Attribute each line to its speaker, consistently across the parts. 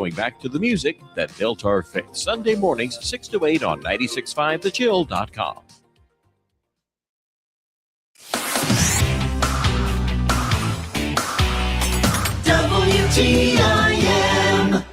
Speaker 1: going back to the music that built our faith. Sunday mornings, 6 to 8 on 96.5thechill.com.
Speaker 2: WTIM.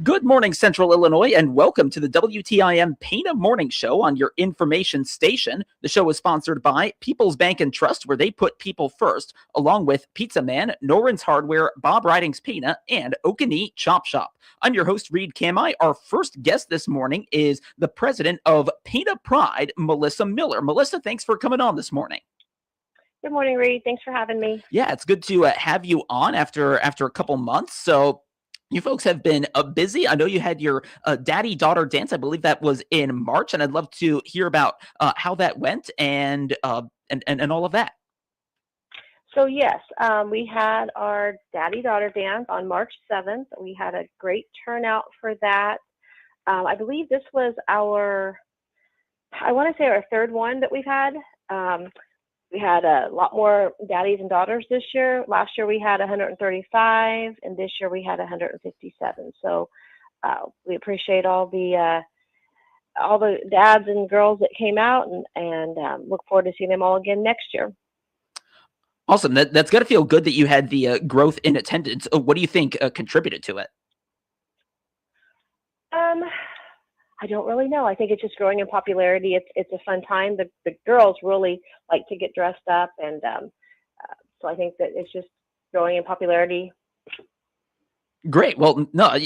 Speaker 3: Good morning, Central Illinois, and welcome to the WTIM Pana Morning Show on your information station. The show is sponsored by People's Bank and Trust, where they put people first, along with Pizza Man, Noren's Hardware, Bob Riding's Pana, and Okanee Chop Shop. I'm your host, Reed Kamai. Our first guest this morning is the president of Pana Pride, Melissa Miller. Melissa, thanks for coming on this morning.
Speaker 4: Good morning, Reed. Thanks for having me.
Speaker 3: Yeah, it's good to have you on after a couple months. So you folks have been busy. I know you had your daddy-daughter dance. I believe that was in March, and I'd love to hear about how that went and all of that.
Speaker 4: So yes, we had our daddy-daughter dance on March 7th. We had a great turnout for that. I believe this was our third one that we've had. We had a lot more daddies and daughters this year. Last year we had 135, and this year we had 157. So we appreciate all the dads and girls that came out, and look forward to seeing them all again next year.
Speaker 3: Awesome. That's got to feel good that you had the growth in attendance. What do you think contributed to it?
Speaker 4: I don't really know. I think it's just growing in popularity. It's a fun time. The girls really like to get dressed up, and so I think that it's just growing in popularity.
Speaker 3: Great. Well, no,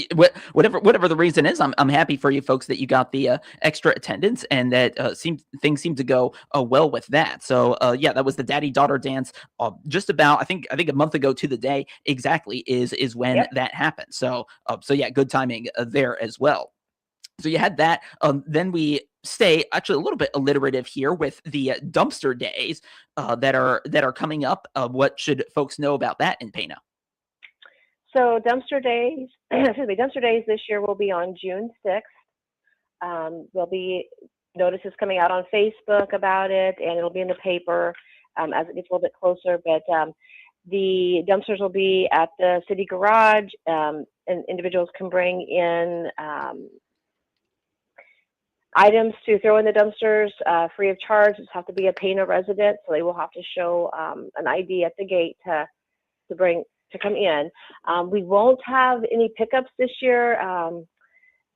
Speaker 3: whatever the reason is, I'm happy for you folks that you got the extra attendance, and that things seem to go well with that. So yeah, that was the daddy-daughter dance. Just about, I think a month ago to the day exactly is when that happened. So yeah, good timing there as well. So you had that. Then we stay actually a little bit alliterative here with the dumpster days that are coming up. What should folks know about that in Pana?
Speaker 4: So dumpster days this year will be on June 6th. There'll be notices coming out on Facebook about it, and it'll be in the paper as it gets a little bit closer. But the dumpsters will be at the city garage, and individuals can bring in items to throw in the dumpsters free of charge. Just have to be a Pana resident, so they will have to show an ID at the gate to come in. We won't have any pickups this year.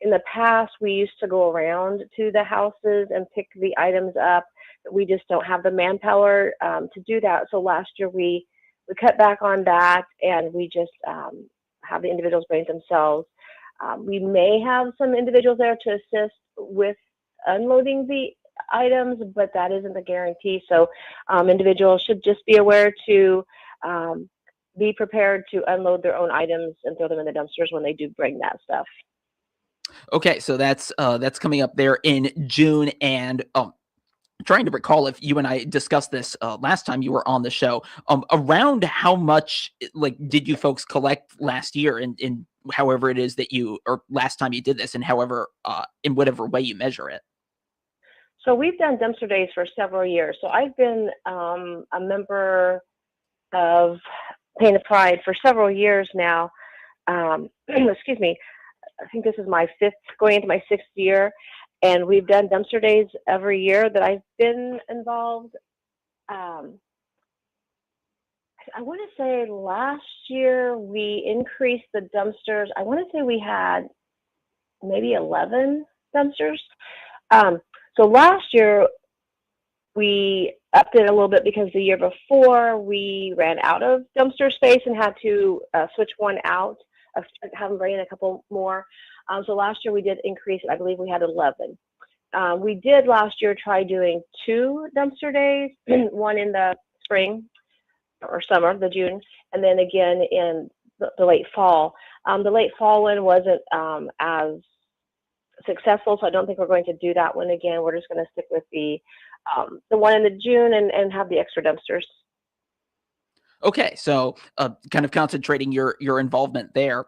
Speaker 4: In the past, we used to go around to the houses and pick the items up. We just don't have the manpower to do that. So last year we cut back on that, and we just have the individuals bring it themselves. We may have some individuals there to assist with unloading the items, but that isn't a guarantee. So individuals should just be aware to be prepared to unload their own items and throw them in the dumpsters when they do bring that stuff.
Speaker 3: Okay, so that's coming up there in June, and trying to recall if you and I discussed this last time you were on the show. Around how much did you folks collect last year in however it is that or last time you did this, and however in whatever way you measure it?
Speaker 4: So we've done dumpster days for several years. So I've been a member of Pana Pride for several years now. Excuse me. I think this is my going into my sixth year, and we've done dumpster days every year that I've been involved. I want to say last year we increased the dumpsters. I want to say we had maybe 11 dumpsters. So last year we upped it a little bit because the year before we ran out of dumpster space and had to switch one out, have them bring in a couple more. So last year we did increase it. I believe we had 11. We did last year try doing 2 dumpster days, one in the spring or summer, the June, and then again in the late fall. The late fall one wasn't as successful, so I don't think we're going to do that one again. We're just going to stick with the one in the June and have the extra dumpsters.
Speaker 3: Okay, so kind of concentrating your involvement there.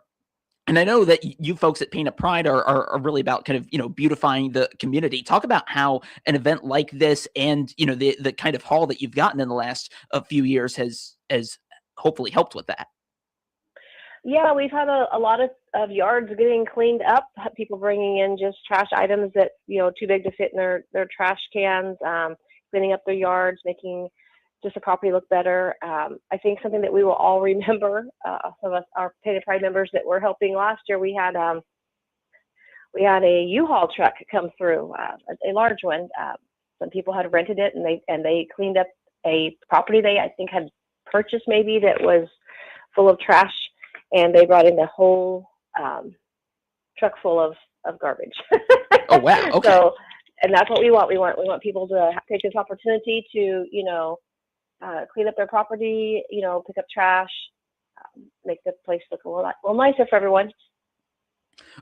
Speaker 3: And I know that you folks at Pana Pride are really about kind of, beautifying the community. Talk about how an event like this and, the kind of haul that you've gotten in the last few years has hopefully helped with that.
Speaker 4: Yeah, we've had a lot of yards getting cleaned up. People bringing in just trash items that too big to fit in their trash cans. Cleaning up their yards, making just the property look better. I think something that we will all remember. Some of us, our Painted Pride members that were helping last year, we had a U-Haul truck come through, a large one. Some people had rented it, and they cleaned up a property they, I think, had purchased maybe that was full of trash, and they brought in the whole truck full of garbage.
Speaker 3: Oh wow! Okay.
Speaker 4: So, and that's what we want. We want people to take this opportunity to clean up their property, pick up trash, make the place look a little nicer for everyone.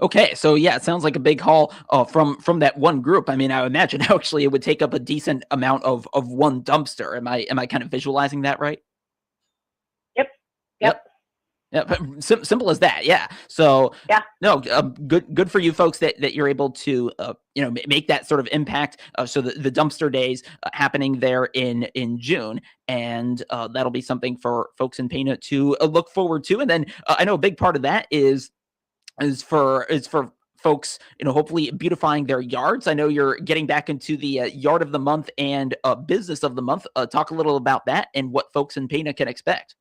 Speaker 3: Okay, so yeah, it sounds like a big haul from that one group. I mean, I imagine actually it would take up a decent amount of one dumpster. Am I kind of visualizing that right?
Speaker 4: Yep.
Speaker 3: Yeah, simple as that. Yeah. So
Speaker 4: Yeah.
Speaker 3: no, good for you folks that you're able to make that sort of impact. So the dumpster days happening there in June, and that'll be something for folks in Pana to look forward to. And then I know a big part of that is for folks, hopefully beautifying their yards. I know you're getting back into the yard of the month and business of the month. Talk a little about that and what folks in Pana can expect.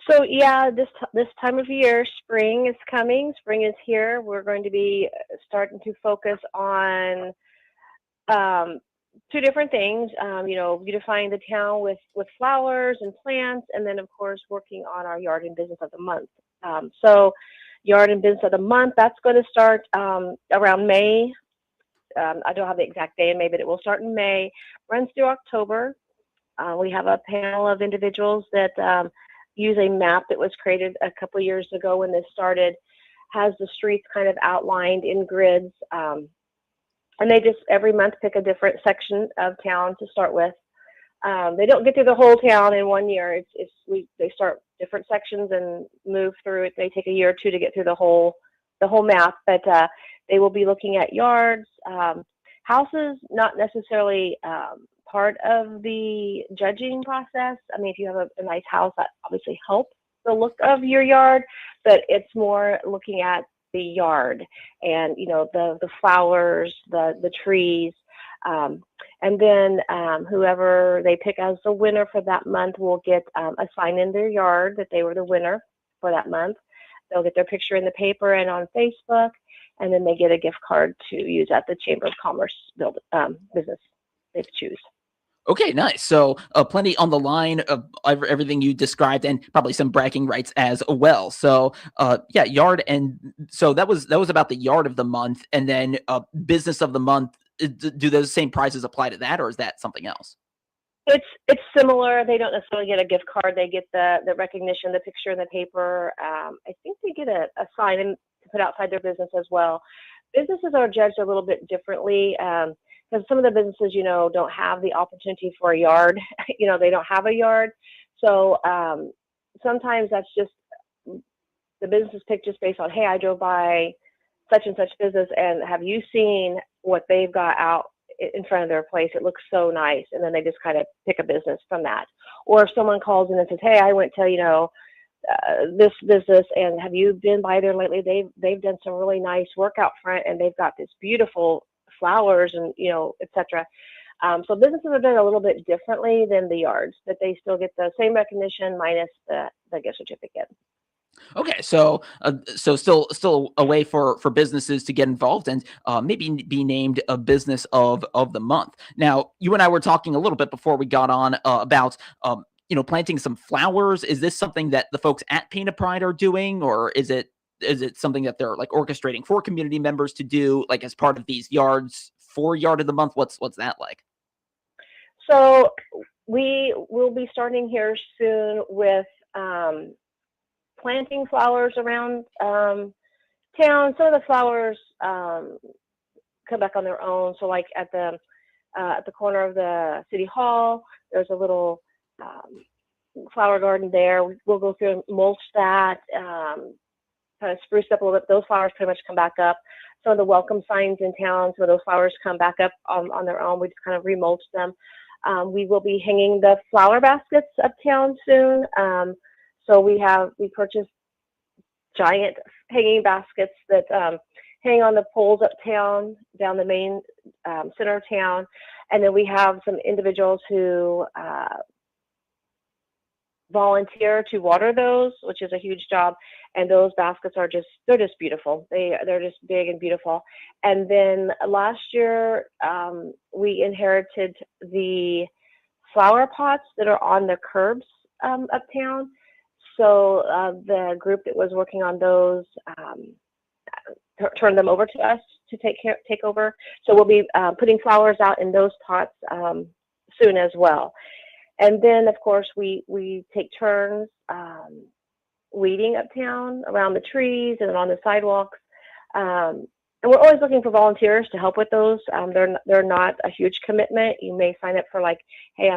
Speaker 4: So yeah, this time of year, spring is coming. Spring is here. We're going to be starting to focus on two different things. Beautifying the town with flowers and plants, and then of course working on our yard and business of the month. So yard and business of the month, that's going to start around May. I don't have the exact day in May, but it will start in May. Runs through October. We have a panel of individuals that use a map that was created a couple of years ago when this started, has the streets kind of outlined in grids. And they just every month pick a different section of town to start with. They don't get through the whole town in 1 year. They start different sections and move through it. They take a year or two to get through the whole map, but they will be looking at yards, houses, not necessarily part of the judging process. I mean, if you have a nice house, that obviously helps the look of your yard, but it's more looking at the yard and the flowers, the trees, and then whoever they pick as the winner for that month will get a sign in their yard that they were the winner for that month. They'll get their picture in the paper and on Facebook, and then they get a gift card to use at the Chamber of Commerce business they choose.
Speaker 3: Okay, nice. So plenty on the line of everything you described, and probably some bragging rights as well. So yeah, yard, and so that was about the yard of the month, and then business of the month. Do those same prizes apply to that, or is that something else?
Speaker 4: It's similar. They don't necessarily get a gift card. They get the recognition, the picture in the paper. I think they get a sign to put outside their business as well. Businesses are judged a little bit differently. Because some of the businesses, don't have the opportunity for a yard. They don't have a yard. So sometimes that's just the business is picked just based on, hey, I drove by such and such business, and have you seen what they've got out in front of their place? It looks so nice. And then they just kind of pick a business from that. Or if someone calls in and says, hey, I went to, this business, and have you been by there lately? They've done some really nice work out front, and they've got this beautiful flowers and etc. So businesses are done a little bit differently than the yards, but they still get the same recognition minus the gift certificate.
Speaker 3: Okay, so still a way for businesses to get involved and maybe be named a business of the month. Now, you and I were talking a little bit before we got on about planting some flowers. Is this something that the folks at Painted Pride are doing, or is it something that they're like orchestrating for community members to do, like as part of these yards for yard of the month? What's that like?
Speaker 4: So we will be starting here soon with planting flowers around town. Some of the flowers come back on their own. So like at the corner of the city hall, there's a little flower garden there. We'll go through and mulch that, kind of spruce up a little bit. Those flowers pretty much come back up. Some of the welcome signs in town, some of those flowers come back up on their own. We just kind of remulch them. We will be hanging the flower baskets uptown soon. So we purchased giant hanging baskets that hang on the poles uptown, down the main center of town. And then we have some individuals who volunteer to water those, which is a huge job. And those baskets are they're just beautiful. They're just big and beautiful. And then last year, we inherited the flower pots that are on the curbs uptown. So the group that was working on those turned them over to us to take over. So we'll be putting flowers out in those pots soon as well. And then, of course, we take turns weeding uptown around the trees and on the sidewalks. And we're always looking for volunteers to help with those. They're not a huge commitment. You may sign up for like, hey,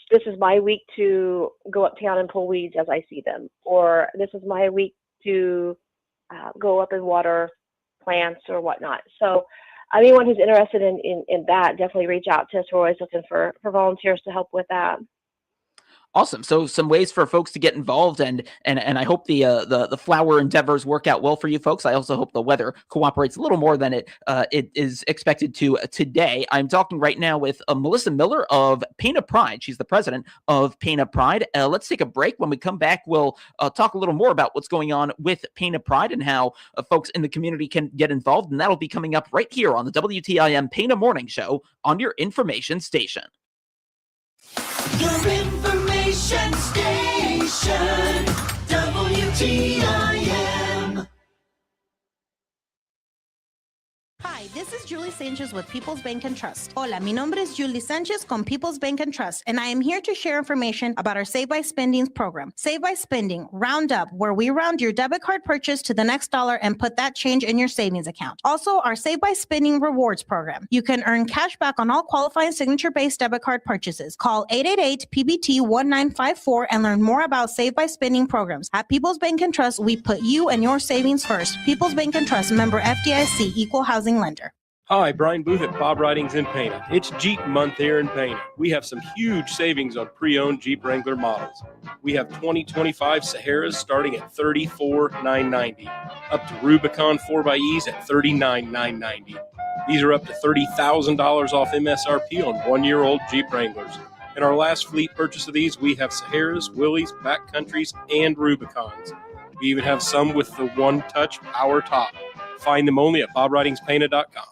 Speaker 4: this is my week to go uptown and pull weeds as I see them, or this is my week to go up and water plants or whatnot. So anyone who's interested in that, definitely reach out to us. We're always looking for volunteers to help with that.
Speaker 3: Awesome. So some ways for folks to get involved, and I hope the flower endeavors work out well for you folks. I also hope the weather cooperates a little more than it is expected to today. I'm talking right now with Melissa Miller of Paint of Pride. She's the president of Paint of Pride. Let's take a break. When we come back, we'll talk a little more about what's going on with Paint of Pride and how folks in the community can get involved. And that'll be coming up right here on the WTIM Paint of Morning Show on your information station.
Speaker 2: Your information station, WTIM.
Speaker 5: Hi, this is Julie Sanchez with People's Bank and Trust. Hola, mi nombre es Julie Sanchez con People's Bank and Trust, and I am here to share information about our Save by Spending program. Save by Spending, round up, where we round your debit card purchase to the next dollar and put that change in your savings account. Also, our Save by Spending rewards program. You can earn cash back on all qualifying signature-based debit card purchases. Call 888-PBT-1954 and learn more about Save by Spending programs. At People's Bank and Trust, we put you and your savings first. People's Bank and Trust, member FDIC, equal housing lender.
Speaker 6: Hi, Brian Booth at Bob Ridings in Pana. It's Jeep month here in Pana. We have some huge savings on pre-owned Jeep Wrangler models. We have 2025 Saharas starting at $34,990, up to Rubicon 4xEs at $39,990. These are up to $30,000 off MSRP on one-year-old Jeep Wranglers. In our last fleet purchase of these, we have Saharas, Willys, Backcountries, and Rubicons. We even have some with the one-touch power top. Find them only at bobridingspana.com.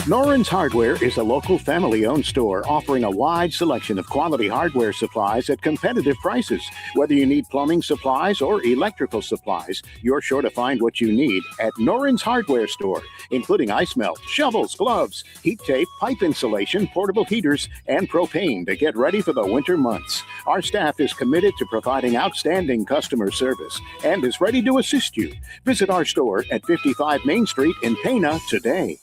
Speaker 7: Noren's Hardware is a local family-owned store offering a wide selection of quality hardware supplies at competitive prices. Whether you need plumbing supplies or electrical supplies, you're sure to find what you need at Noren's Hardware Store, including ice melt, shovels, gloves, heat tape, pipe insulation, portable heaters, and propane to get ready for the winter months. Our staff is committed to providing outstanding customer service and is ready to assist you. Visit our store at 55 Main Street in Pana today.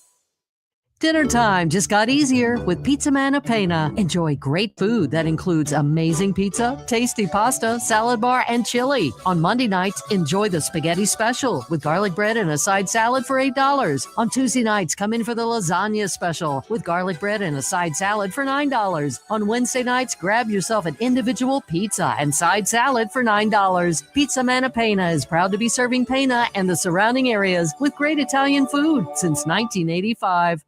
Speaker 8: Dinner time just got easier with Pizza Man of Pana. Enjoy great food that includes amazing pizza, tasty pasta, salad bar, and chili. On Monday nights, enjoy the spaghetti special with garlic bread and a side salad for $8. On Tuesday nights, come in for the lasagna special with garlic bread and a side salad for $9. On Wednesday nights, grab yourself an individual pizza and side salad for $9. Pizza Man of Pana is proud to be serving Pana and the surrounding areas with great Italian food since 1985.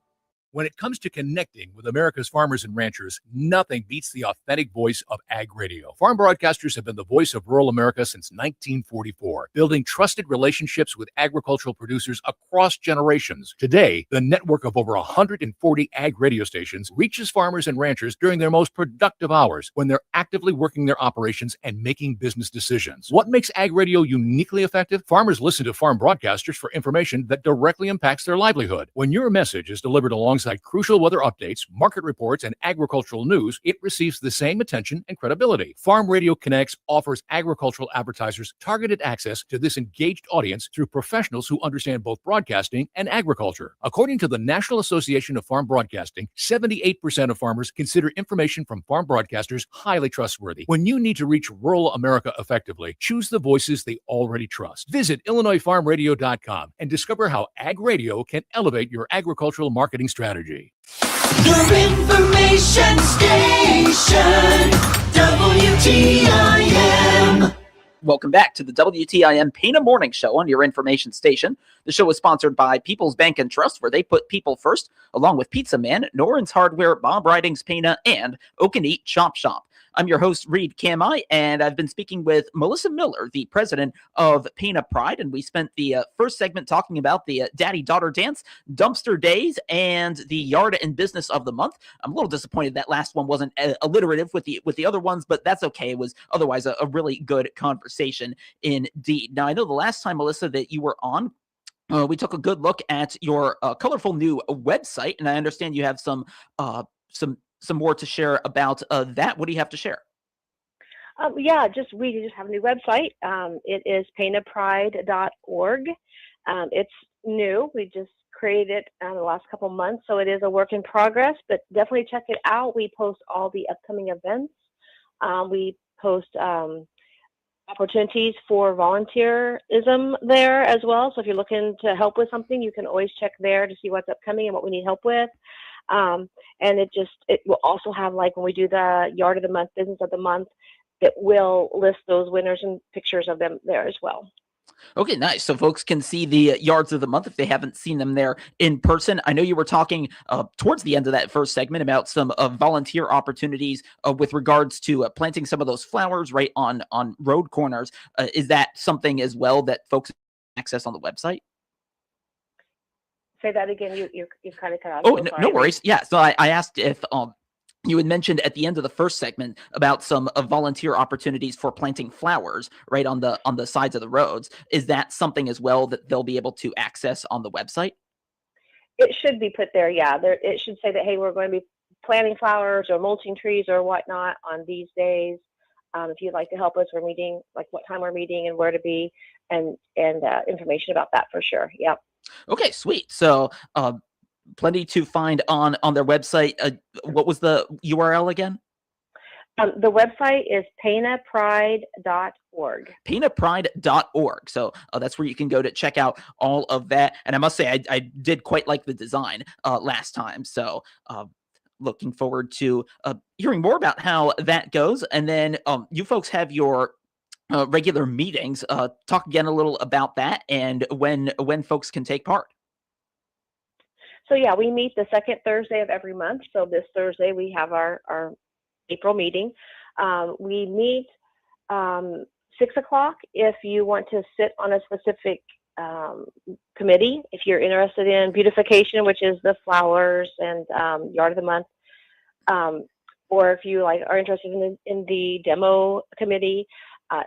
Speaker 9: When it comes to connecting with America's farmers and ranchers, nothing beats the authentic voice of Ag Radio. Farm broadcasters have been the voice of rural America since 1944, building trusted relationships with agricultural producers across generations. Today, the network of over 140 Ag radio stations reaches farmers and ranchers during their most productive hours when they're actively working their operations and making business decisions. What makes Ag Radio uniquely effective? Farmers listen to farm broadcasters for information that directly impacts their livelihood. When your message is delivered alongside crucial weather updates, market reports, and agricultural news, it receives the same attention and credibility. Farm Radio Connects offers agricultural advertisers targeted access to this engaged audience through professionals who understand both broadcasting and agriculture. According to the National Association of Farm Broadcasting, 78% of farmers consider information from farm broadcasters highly trustworthy. When you need to reach rural America effectively, choose the voices they already trust. Visit IllinoisFarmRadio.com and discover how Ag Radio can elevate your agricultural marketing strategy.
Speaker 2: Your information station, WTIM.
Speaker 3: Welcome back to the WTIM Pena Morning Show on your information station. The show is sponsored by People's Bank and Trust, where they put people first, along with Pizza Man, Noren's Hardware, Bob Ridings Pena, and Oak and Eat Chop Shop. I'm your host, Reed Kamai, and I've been speaking with Melissa Miller, the president of Pena Pride, and we spent the first segment talking about the daddy-daughter dance, dumpster days, and the yard and business of the month. I'm a little disappointed that last one wasn't alliterative with the other ones, but that's okay. It was otherwise a really good conversation indeed. Now, I know the last time, Melissa, that you were on, we took a good look at your colorful new website, and I understand you have some more to share about that. What do you have to share?
Speaker 4: We just have a new website. It is penapride.org. It's new. We just created it in the last couple months, so it is a work in progress, but definitely check it out. We post all the upcoming events. We post opportunities for volunteerism there as well. So if you're looking to help with something, you can always check there to see what's upcoming and what we need help with. And it will also have, like, when we do the yard of the month, business of the month, it will list those winners and pictures of them there as well.
Speaker 3: Okay, nice. So folks can see the yards of the month if they haven't seen them there in person. I know you were talking towards the end of that first segment about some volunteer opportunities with regards to planting some of those flowers right on road corners. Is that something as well that folks access on the website?
Speaker 4: Say that again. You kind of cut out.
Speaker 3: Oh, no worries. Yeah. So I asked if you had mentioned at the end of the first segment about some volunteer opportunities for planting flowers right on the sides of the roads. Is that something as well that they'll be able to access on the website?
Speaker 4: It should be put there. Yeah, it should say that, hey, we're going to be planting flowers or mulching trees or whatnot on these days. If you'd like to help us, we're meeting, like what time we're meeting and where to be, and information about that for sure. Yep.
Speaker 3: Okay, sweet. So plenty to find on their website. What was the URL again?
Speaker 4: The website is penapride.org.
Speaker 3: Penapride.org. So that's where you can go to check out all of that. And I must say, I did quite like the design last time. So looking forward to hearing more about how that goes. And then you folks have your regular meetings. Talk again a little about that and when folks can take part.
Speaker 4: So yeah, we meet the second Thursday of every month. So this Thursday we have our April meeting. We meet 6 o'clock if you want to sit on a specific committee. If you're interested in beautification, which is the flowers and yard of the month, or if you are interested in the demo committee,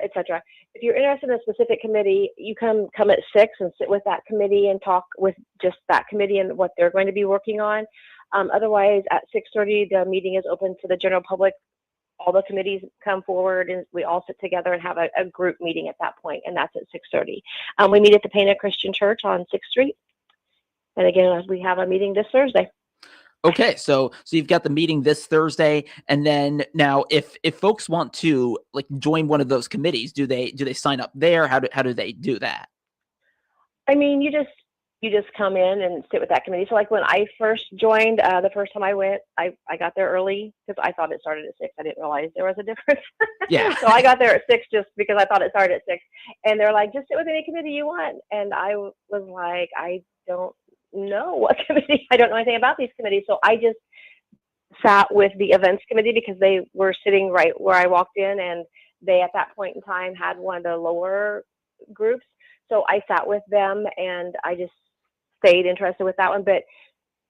Speaker 4: etc. If you're interested in a specific committee, you come at 6 and sit with that committee and talk with just that committee and what they're going to be working on. Otherwise, at 6:30, the meeting is open to the general public. All the committees come forward and we all sit together and have a group meeting at that point, and that's at 6:30. We meet at the Pena Christian Church on 6th Street. And again, we have a meeting this Thursday.
Speaker 3: Okay, so you've got the meeting this Thursday, and then now if folks want to join one of those committees, do they sign up there? How do they do that?
Speaker 4: I mean, you just come in and sit with that committee. So when I first joined, the first time I went, I got there early because I thought it started at 6. I didn't realize there was a difference.
Speaker 3: Yeah.
Speaker 4: So I got there at 6 just because I thought it started at 6. And they're like, just sit with any committee you want. And I was like, I don't know what committee. I don't know anything about these committees. So I just sat with the events committee because they were sitting right where I walked in, and they at that point in time had one of the lower groups. So I sat with them and I just stayed interested with that one. But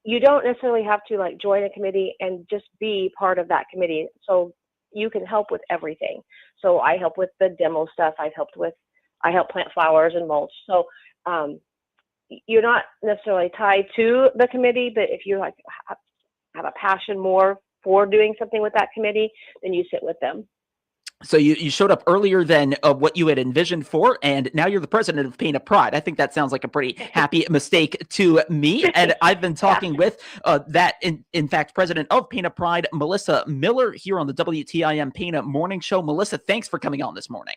Speaker 4: you don't necessarily have to join a committee and just be part of that committee. So you can help with everything. So I help with the demo stuff. I help plant flowers and mulch. So you're not necessarily tied to the committee, but if you have a passion more for doing something with that committee, then you sit with them.
Speaker 3: So you showed up earlier than what you had envisioned for, and now you're the president of Pena Pride. I think that sounds like a pretty happy mistake to me. And I've been talking with that, in fact, president of Pena Pride, Melissa Miller, here on the WTIM Pena Morning Show. Melissa, thanks for coming on this morning.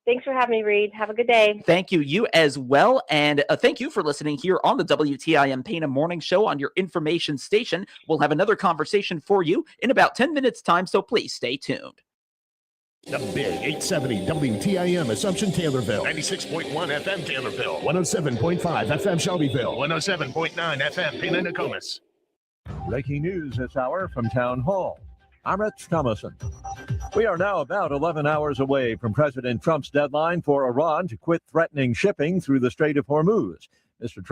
Speaker 4: Thanks for having me, Reed. Have a good day.
Speaker 3: Thank you. You as well. And thank you for listening here on the WTIM Pana Morning Show on your information station. We'll have another conversation for you in about 10 minutes' time, so please stay tuned.
Speaker 10: The Big 870 WTIM Assumption Taylorville, 96.1 FM Taylorville, 107.5 FM Shelbyville, 107.9 FM Pena Nokomis.
Speaker 11: Breaking news this hour from Town Hall. I'm Rich Thomason. We are now about 11 hours away from President Trump's deadline for Iran to quit threatening shipping through the Strait of Hormuz. Mr. Trump